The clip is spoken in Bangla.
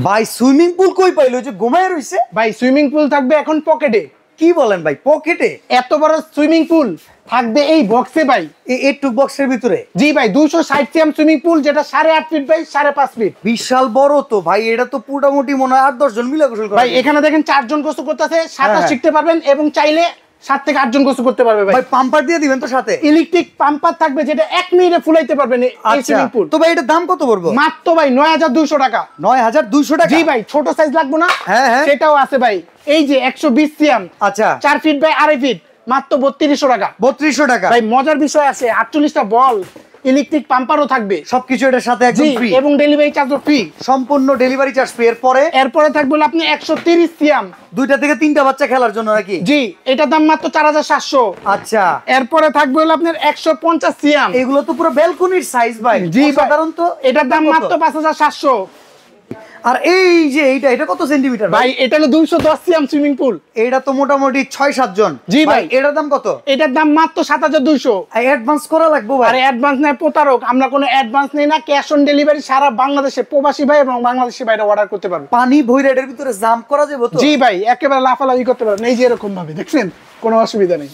ভাই সুইমিং পুল কই পাইলো যে ঘুমায় রইছে? ভাই সুইমিং পুল থাকবে এখন পকেটে। কি বলেন ভাই, পকেটে? এত বড় সুইমিং পুল থাকবে এই বক্সে ভাই, এই টুক বক্সের ভিতরে? জি ভাই 260 সিএম সুইমিং পুল, যেটা 8.5 ফিট বাই 5.5 ফিট। বিশাল বড় তো ভাই, এটা তো মোটামুটি মনে হয় 8-10 জন মিলে গোসল করে। ভাই এখানে দেখেন 4 জন গোসল করতেছে, সাঁতার হ্যাঁ। শিখতে পারবেন এবং চাইলে 7 থেকে 8 জন গোসল করতে পারবে ভাই। ভাই পাম্পার দিয়ে দিবেন তো সাথে? ইলেকট্রিক পাম্পার থাকবে, যেটা 1 মিনিটে ফুলাইতে পারবেন এই আচ্ছা, সুইমিং পুল। তো ভাই এটার দাম কত পড়বে? মাত্র ভাই 9200 টাকা। 9200 টাকা? জি ভাই, ছোট সাইজ লাগবে না? হ্যাঁ হ্যাঁ, সেটাও আছে ভাই। এই যে 120 সিএম, আচ্ছা 4 ফিট বাই 2.5 ফিট, মাত্র 3200 টাকা। 3200 টাকা? ভাই মজার বিষয় আছে, 48টা বল, ইলেকট্রিক পাম্পারও থাকবে সবকিছু এটার সাথে একদম ফ্রি এবং ডেলিভারি চার্জও ফ্রি। সম্পূর্ণ ডেলিভারি চার্জ ফ্রি। এরপরে থাকবে হলো আপনি 130 সিএম, 2টা থেকে 3টা বাচ্চা খেলার জন্য নাকি? জি, এটার দাম মাত্র 4700। আচ্ছা, এরপরে থাকবে হলো আপনার 150 সিএম। এগুলো তো পুরো ব্যালকনির সাইজ ভাই। জি সাধারণত এটার দাম মাত্র 5700। আর এই যে এটা কত সেন্টিমিটার ভাই এটা হলো 210 সিএম সুইমিং পুল। এটা তো মোটামুটি 6-7 জন। জি ভাই। এটার দাম কত? এটার দাম মাত্র 7200। অ্যাডভান্স করা লাগবে ভাই? আরে অ্যাডভান্স নাই প্রতারক, আমরা কোনো অ্যাডভান্স নেই না, ক্যাশ অন ডেলিভারি। সারা বাংলাদেশে প্রবাসী ভাই এবং বাংলাদেশি ভাইরা অর্ডার করতে পারবে। পানি ভইরা এটার ভিতরে জাম্প করা যাবে তো? জি ভাই, একেবারে লাফালাফি করতে পারবেন, এই যে এরকম ভাবে দেখছেন, কোনো অসুবিধা নেই।